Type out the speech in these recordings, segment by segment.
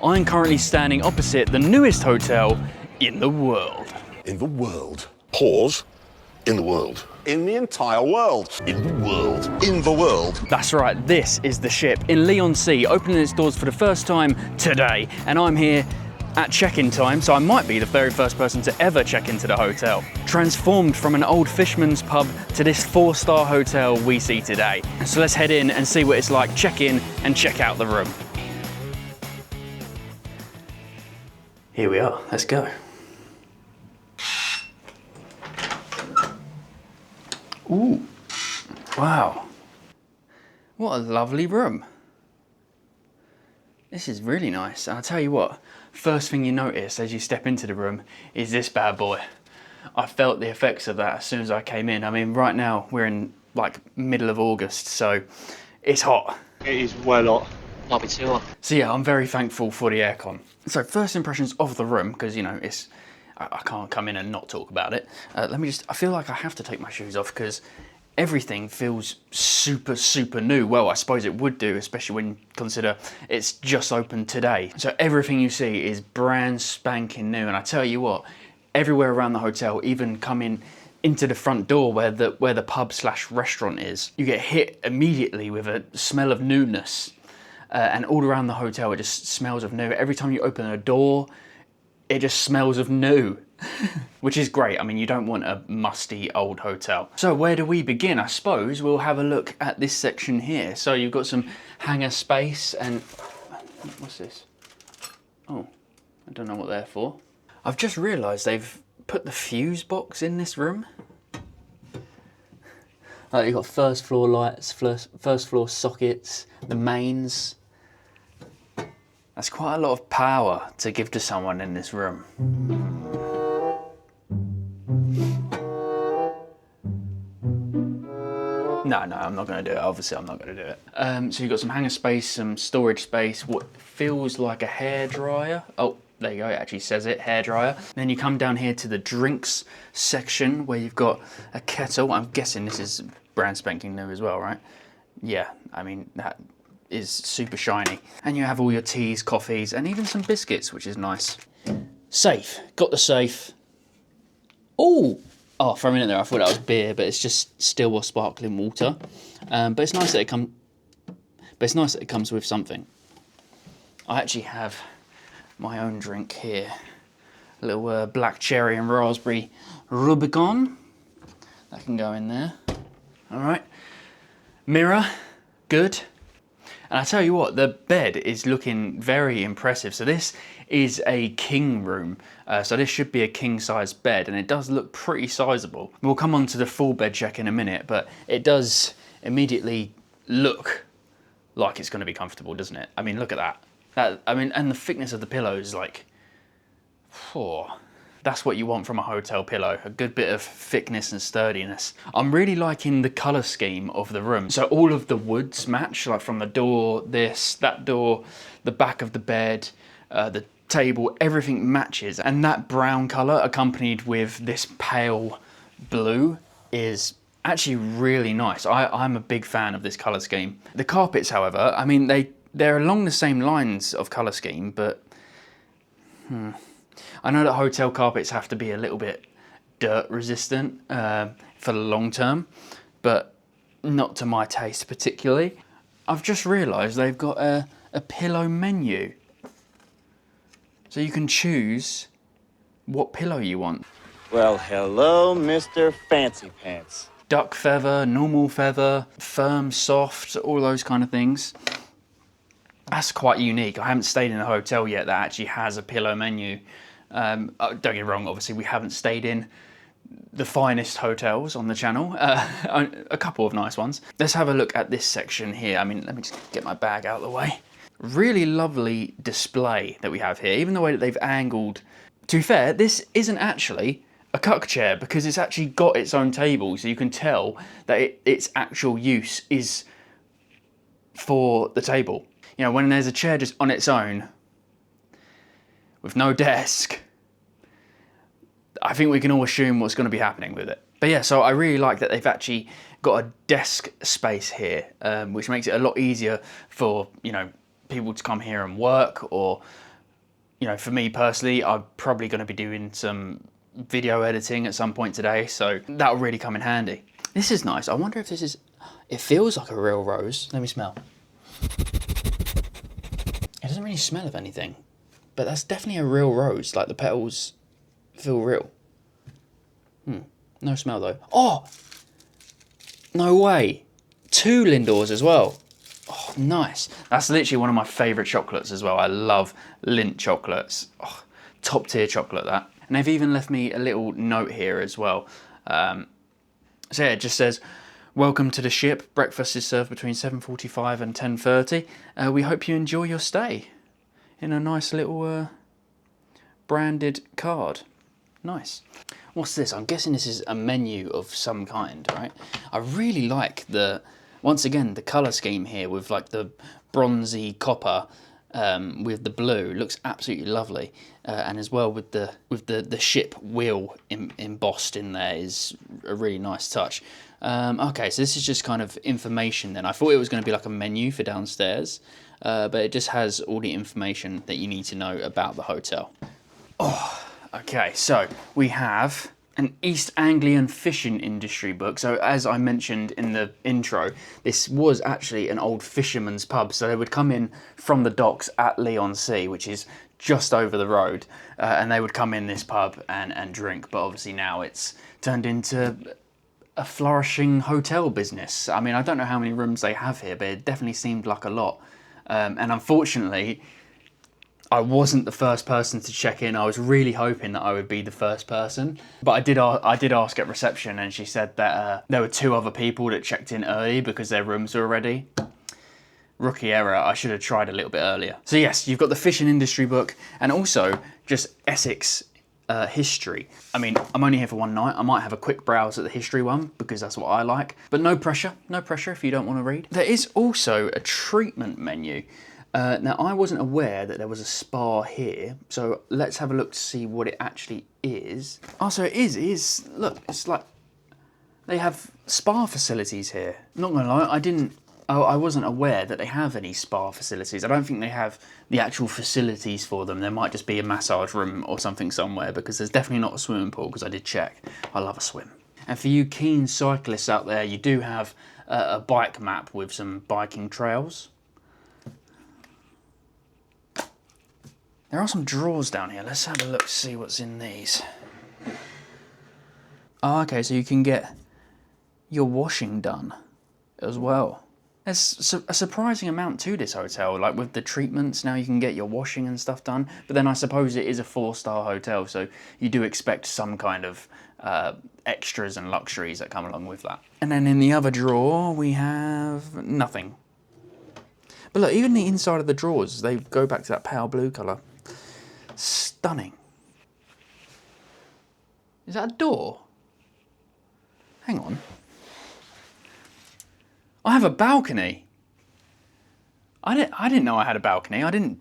I'm currently standing opposite the newest hotel in the world. In the world. Pause. In the world. In the entire world. In the world. In the world. That's right, this is the ship in Leigh-on-Sea, opening its doors for the first time today. And I'm here at check-in time, so I might be the very first person to ever check into the hotel. Transformed from an old fisherman's pub to this 4-star hotel we see today. So let's head in and see what it's like, check in and check out the room. Here we are, let's go. Ooh, wow. What a lovely room. This is really nice. I'll tell you what, first thing you notice as you step into the room is this bad boy. I felt the effects of that as soon as I came in. I mean, right now we're in like middle of August, so it's hot. It is well hot. Might be too hot. So yeah, I'm very thankful for the aircon. So first impressions of the room, because you know, I can't come in and not talk about it. I feel like I have to take my shoes off because everything feels super, super new. Well, I suppose it would do, especially when you consider it's just opened today. So everything you see is brand spanking new. And I tell you what, everywhere around the hotel, even coming into the front door where the pub / restaurant is, you get hit immediately with a smell of newness. And all around the hotel, it just smells of new. Every time you open a door, it just smells of new, which is great. I mean, you don't want a musty old hotel. So where do we begin? I suppose we'll have a look at this section here. So you've got some hanger space and, what's this? Oh, I don't know what they're for. I've just realised they've put the fuse box in this room. Like you've got first floor lights, first floor sockets, the mains. That's quite a lot of power to give to someone in this room. No, I'm not going to do it. Obviously, I'm not going to do it. So you've got some hanger space, some storage space, what feels like a hairdryer. Oh, there you go, it actually says it, hairdryer. Then you come down here to the drinks section where you've got a kettle. I'm guessing this is brand spanking new as well, right? Yeah, I mean, that is super shiny. And you have all your teas, coffees, and even some biscuits, which is nice. Safe, got the safe. Oh, for a minute there I thought that was beer, but it's just still or sparkling water. But it's nice that it comes with something. I actually have my own drink here. A little black cherry and raspberry Rubicon. That can go in there. All right. Mirror, good. And I tell you what, the bed is looking very impressive. So this is a king room. So this should be a king size bed, and it does look pretty sizable. We'll come on to the full bed check in a minute, but it does immediately look like it's going to be comfortable, doesn't it? I mean, look at that. I mean, and the thickness of the pillows, like, that's what you want from a hotel pillow, a good bit of thickness and sturdiness. I'm really liking the colour scheme of the room. So all of the woods match, like from the door, that door, the back of the bed, the table, everything matches. And that brown colour accompanied with this pale blue is actually really nice. I'm a big fan of this colour scheme. The carpets, however, I mean, they're along the same lines of colour scheme, but I know that hotel carpets have to be a little bit dirt resistant for the long term, but not to my taste particularly. I've just realised they've got a pillow menu. So you can choose what pillow you want. Well, hello, Mr. Fancy Pants. Duck feather, normal feather, firm, soft, all those kind of things. That's quite unique. I haven't stayed in a hotel yet that actually has a pillow menu. Don't get me wrong, obviously we haven't stayed in the finest hotels on the channel, a couple of nice ones. Let's have a look at this section here. I mean, let me just get my bag out of the way. Really lovely display that we have here, even the way that they've angled. To be fair, this isn't actually a cuck chair because it's actually got its own table, so you can tell that its actual use is for the table. You know, when there's a chair just on its own, with no desk, I think we can all assume what's going to be happening with it. But yeah, so I really like that they've actually got a desk space here, which makes it a lot easier for, you know, people to come here and work, or you know, for me personally, I'm probably going to be doing some video editing at some point today, so that'll really come in handy. This is nice. I wonder if this is, it feels like a real rose. Let me smell. It doesn't really smell of anything, but that's definitely a real rose. Like the petals feel real. No smell though. Oh, no way. 2 Lindors as well. Oh, nice. That's literally one of my favourite chocolates as well. I love Lindt chocolates. Oh, top tier chocolate, that. And they've even left me a little note here as well. So yeah, it just says, welcome to the ship. Breakfast is served between 7:45 and 10:30. We hope you enjoy your stay. In a nice little branded card. Nice. What's this? I'm guessing this is a menu of some kind, right? I really like once again, the colour scheme here with like the bronzy copper with the blue. It looks absolutely lovely. And as well with the ship wheel embossed in there is a really nice touch. Okay, so this is just kind of information then. I thought it was going to be like a menu for downstairs, but it just has all the information that you need to know about the hotel. Oh, okay, so we have an East Anglian fishing industry book. So as I mentioned in the intro, this was actually an old fisherman's pub. So they would come in from the docks at Leigh-on-Sea, which is just over the road, and they would come in this pub and drink. But obviously now it's turned into a flourishing hotel business. I mean, I don't know how many rooms they have here, but it definitely seemed like a lot. And unfortunately, I wasn't the first person to check in. I was really hoping that I would be the first person. But I did ask at reception, and she said that there were 2 other people that checked in early because their rooms were ready. Rookie error, I should have tried a little bit earlier. So yes, you've got the fishing industry book, and also just Essex history. I mean, I'm only here for one night. I might have a quick browse at the history one because that's what I like. But no pressure if you don't want to read. There is also a treatment menu. Now, I wasn't aware that there was a spa here, so let's have a look to see what it actually is. Oh, so it is, look, it's like, they have spa facilities here. Not gonna lie, I wasn't aware that they have any spa facilities. I don't think they have the actual facilities for them. There might just be a massage room or something somewhere, because there's definitely not a swimming pool, because I did check. I love a swim. And for you keen cyclists out there, you do have a bike map with some biking trails. There are some drawers down here. Let's have a look, see what's in these. Oh, okay, so you can get your washing done as well. There's a surprising amount to this hotel, like with the treatments, now you can get your washing and stuff done, but then I suppose it is a 4-star hotel, so you do expect some kind of extras and luxuries that come along with that. And then in the other drawer, we have nothing. But look, even the inside of the drawers, they go back to that pale blue colour. Stunning. Is that a door? Hang on. I have a balcony. I didn't know I had a balcony. I didn't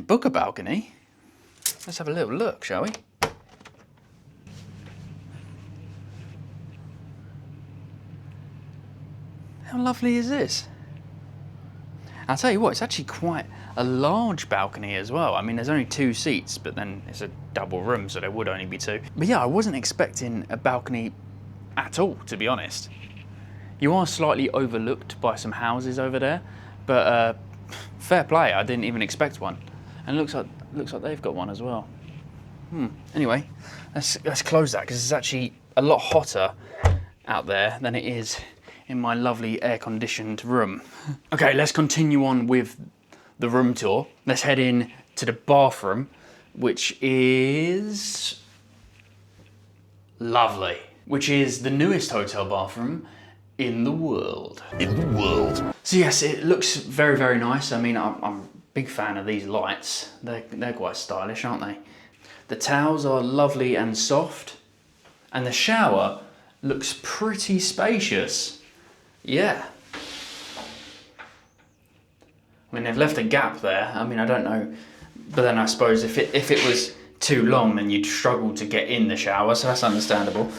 book a balcony. Let's have a little look, shall we? How lovely is this? I'll tell you what, it's actually quite a large balcony as well. I mean, there's only 2 seats, but then it's a double room, so there would only be 2. But yeah, I wasn't expecting a balcony at all, to be honest. You are slightly overlooked by some houses over there, but fair play, I didn't even expect one. And it looks like they've got one as well. Anyway, let's close that, because it's actually a lot hotter out there than it is in my lovely air-conditioned room. Okay, let's continue on with the room tour. Let's head in to the bathroom, which is lovely. Which is the newest hotel bathroom in the world. So yes, it looks very, very nice. I mean, I'm a big fan of these lights. They're quite stylish, aren't they? The towels are lovely and soft, and the shower looks pretty spacious. Yeah. I mean, they've left a gap there. I mean, I don't know, but then I suppose if it was too long, then you'd struggle to get in the shower, so that's understandable.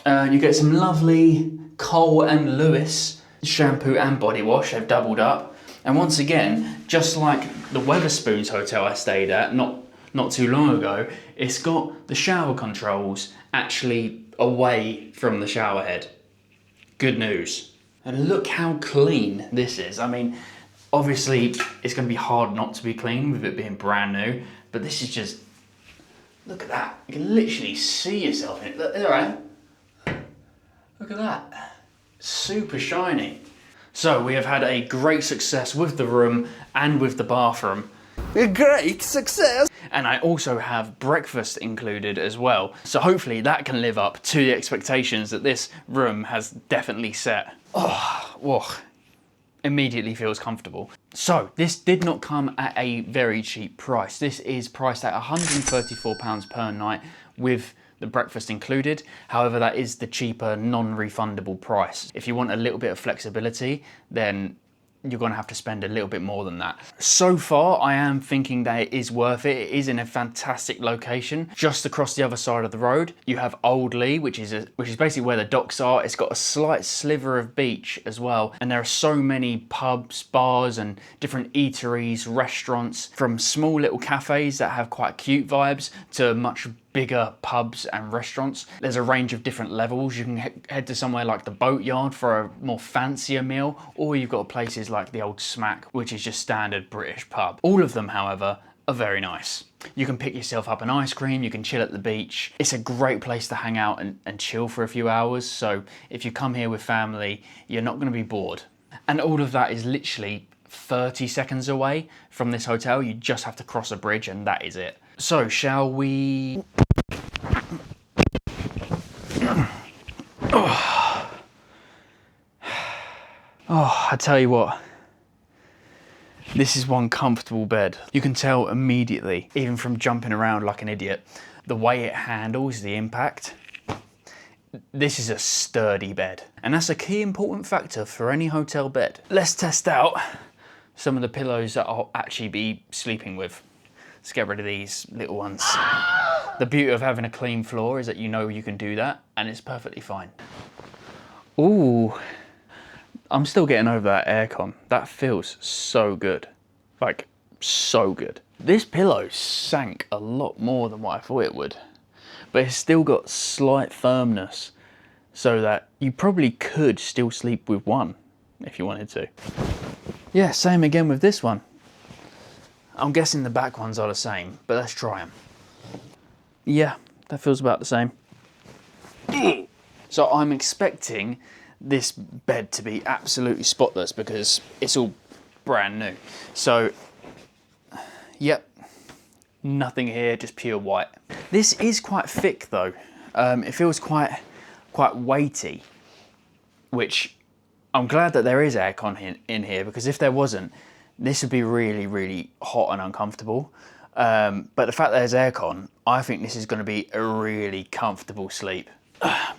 You get some lovely Cole & Lewis shampoo and body wash. They've doubled up. And once again, just like the Weatherspoons hotel I stayed at not too long ago, it's got the shower controls actually away from the shower head. Good news. And look how clean this is. I mean, obviously it's going to be hard not to be clean with it being brand new, but this is just, look at that. You can literally see yourself in it. Look, there I am. Look at that. Super shiny. So we have had a great success with the room and with the bathroom. A great success! And I also have breakfast included as well. So hopefully that can live up to the expectations that this room has definitely set. Oh, whoa. Immediately feels comfortable. So this did not come at a very cheap price. This is priced at £134 per night with the breakfast included. However, that is the cheaper non-refundable price. If you want a little bit of flexibility, then you're gonna have to spend a little bit more than that. So far, I am thinking that it is worth it. It is in a fantastic location. Just across the other side of the road, you have Old Leigh, which is basically where the docks are. It's got a slight sliver of beach as well. And there are so many pubs, bars, and different eateries, restaurants, from small little cafes that have quite cute vibes to much bigger pubs and restaurants. There's a range of different levels. You can head to somewhere like the Boatyard for a more fancier meal, or you've got places like the Old Smack, which is just standard British pub. All of them, however, are very nice. You can pick yourself up an ice cream, you can chill at the beach. It's a great place to hang out and chill for a few hours, so if you come here with family, you're not going to be bored. And all of that is literally 30 seconds away from this hotel. You just have to cross a bridge and that is it. So, shall we... Oh, I tell you what. This is one comfortable bed. You can tell immediately, even from jumping around like an idiot, the way it handles the impact. This is a sturdy bed. And that's a key important factor for any hotel bed. Let's test out some of the pillows that I'll actually be sleeping with. Let's get rid of these little ones. The beauty of having a clean floor is that you know you can do that and it's perfectly fine. Ooh, I'm still getting over that aircon. That feels so good, like so good. This pillow sank a lot more than what I thought it would, but it's still got slight firmness so that you probably could still sleep with one if you wanted to. Yeah, same again with this one. I'm guessing the back ones are the same, but let's try them. Yeah, that feels about the same. So I'm expecting this bed to be absolutely spotless because it's all brand new. So, yep, nothing here, just pure white. This is quite thick though. It feels quite weighty, which I'm glad that there is aircon in here, because if there wasn't, this would be really, really hot and uncomfortable. But the fact that there's aircon, I think this is going to be a really comfortable sleep.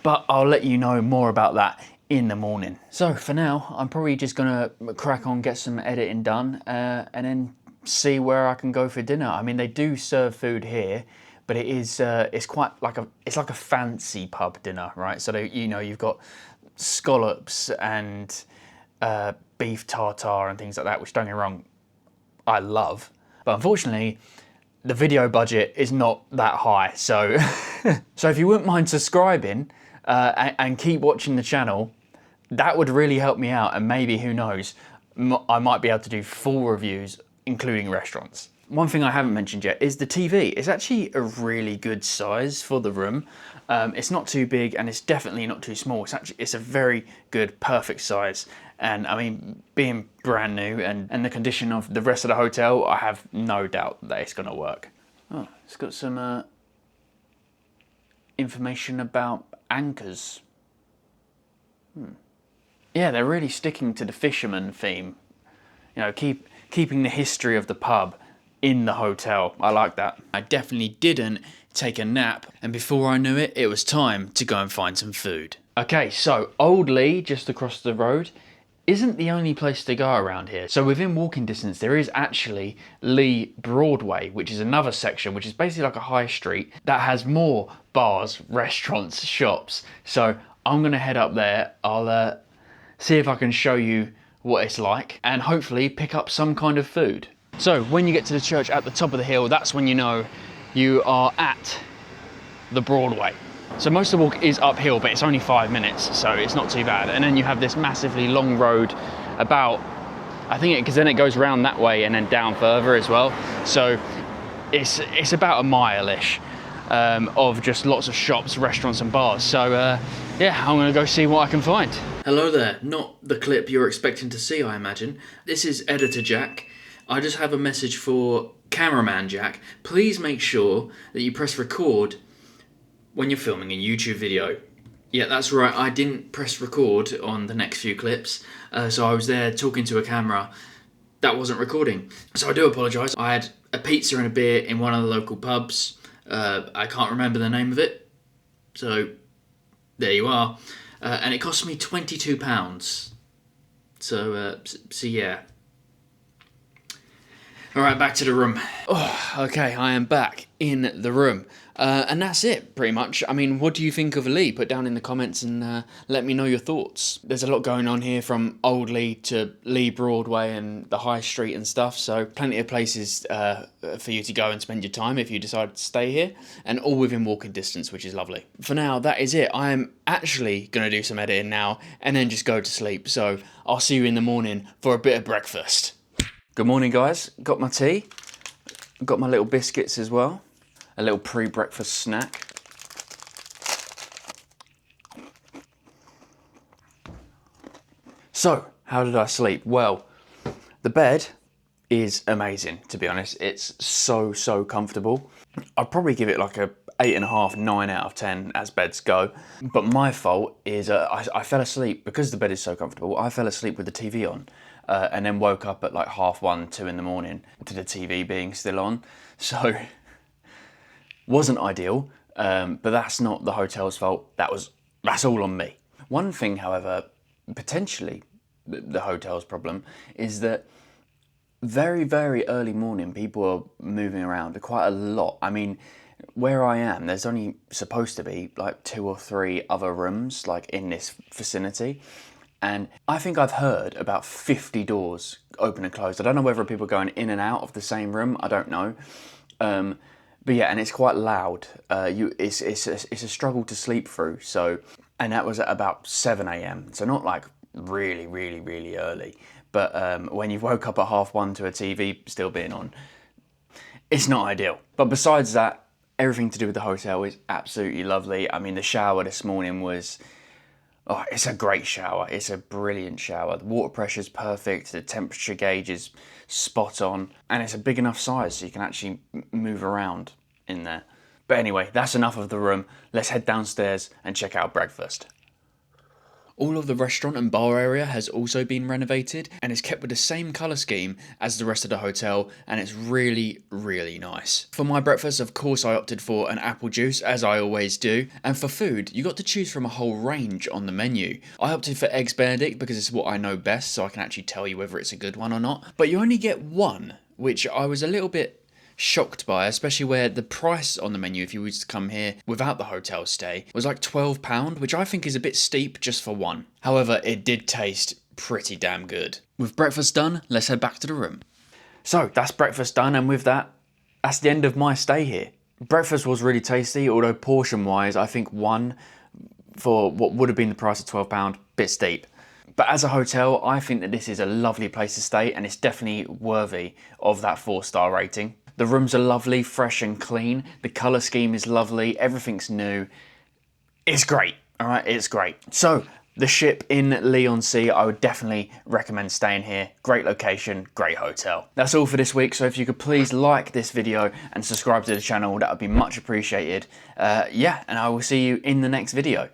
But I'll let you know more about that in the morning. So for now, I'm probably just going to crack on, get some editing done, and then see where I can go for dinner. I mean, they do serve food here, but it is it's quite like a fancy pub dinner, right? So you've got scallops and beef tartare and things like that, which, don't get me wrong, I love. But unfortunately, the video budget is not that high. So, so if you wouldn't mind subscribing and keep watching the channel, that would really help me out. And maybe, who knows, I might be able to do full reviews, including restaurants. One thing I haven't mentioned yet is the TV. It's actually a really good size for the room. It's not too big and it's definitely not too small. It's a very good, perfect size. And I mean, being brand new and the condition of the rest of the hotel, I have no doubt that it's gonna work. Oh, it's got some information about anchors. Yeah, they're really sticking to the fisherman theme. You know, keeping the history of the pub in the hotel. I like that. I definitely didn't take a nap, and before I knew it, it was time to go and find some food. Okay, so Old Leigh, just across the road, isn't the only place to go around here. So within walking distance, there is actually Leigh Broadway, which is another section, which is basically like a high street that has more bars, restaurants, shops. So I'm gonna head up there. I'll see if I can show you what it's like and hopefully pick up some kind of food. So when you get to the church at the top of the hill, that's when you know you are at the Broadway. So most of the walk is uphill, but it's only 5 minutes, so it's not too bad. And then you have this massively long road about, I think because then it goes around that way and then down further as well. So it's about a mile-ish of just lots of shops, restaurants and bars. So yeah, I'm gonna go see what I can find. Hello there, not the clip you're expecting to see, I imagine. This is Editor Jack. I just have a message for Cameraman Jack. Please make sure that you press record when you're filming a YouTube video. Yeah, that's right, I didn't press record on the next few clips, so I was there talking to a camera that wasn't recording. So I do apologise. I had a pizza and a beer in one of the local pubs. I can't remember the name of it, so there you are. And it cost me £22. So yeah. All right, back to the room. Oh, okay, I am back in the room. And that's it, pretty much. I mean, what do you think of Leigh? Put down in the comments and let me know your thoughts. There's a lot going on here, from Old Leigh to Leigh Broadway and the High Street and stuff. So plenty of places for you to go and spend your time if you decide to stay here. And all within walking distance, which is lovely. For now, that is it. I am actually going to do some editing now and then just go to sleep. So I'll see you in the morning for a bit of breakfast. Good morning, guys. Got my tea. Got my little biscuits as well. A little pre-breakfast snack. So, how did I sleep? Well, the bed is amazing, to be honest. It's so comfortable. I'd probably give it like a 8.5, 9 out of 10 as beds go. But my fault is I fell asleep, because the bed is so comfortable, I fell asleep with the TV on. And then woke up at like 1:30, 2 in the morning to the TV being still on. So, wasn't ideal, but that's not the hotel's fault. That's all on me. One thing, however, potentially the hotel's problem is that very early morning people are moving around quite a lot. I mean, where I am, there's only supposed to be like 2 or 3 other rooms like in this vicinity. And I think I've heard about 50 doors open and closed. I don't know whether people are going in and out of the same room. I don't know. But yeah, and it's quite loud. It's a struggle to sleep through. So, and that was at about 7 a.m. So not like really early. But when you woke up at 1:30 to a TV still being on, it's not ideal. But besides that, everything to do with the hotel is absolutely lovely. I mean, the shower this morning was... Oh, it's a great shower. It's a brilliant shower. The water pressure's perfect. The temperature gauge is spot on. And it's a big enough size so you can actually move around in there. But anyway, that's enough of the room. Let's head downstairs and check out breakfast. All of the restaurant and bar area has also been renovated and is kept with the same colour scheme as the rest of the hotel, and it's really nice. For my breakfast, of course, I opted for an apple juice, as I always do, and for food, you got to choose from a whole range on the menu. I opted for Eggs Benedict because it's what I know best, so I can actually tell you whether it's a good one or not, but you only get one, which I was a little bit shocked by, especially where the price on the menu, if you was to come here without the hotel stay, was like £12, which I think is a bit steep just for one. However, it did taste pretty damn good. With breakfast done, let's head back to the room. So that's breakfast done, and with that, that's the end of my stay here. Breakfast was really tasty, although portion wise, I think one for what would have been the price of £12, bit steep. But as a hotel, I think that this is a lovely place to stay, and it's definitely worthy of that 4-star rating. The rooms are lovely, fresh and clean. The colour scheme is lovely. Everything's new. It's great, all right? It's great. So, the Ship in Leigh-on-Sea, I would definitely recommend staying here. Great location, great hotel. That's all for this week, so if you could please like this video and subscribe to the channel, that would be much appreciated. Yeah, and I will see you in the next video.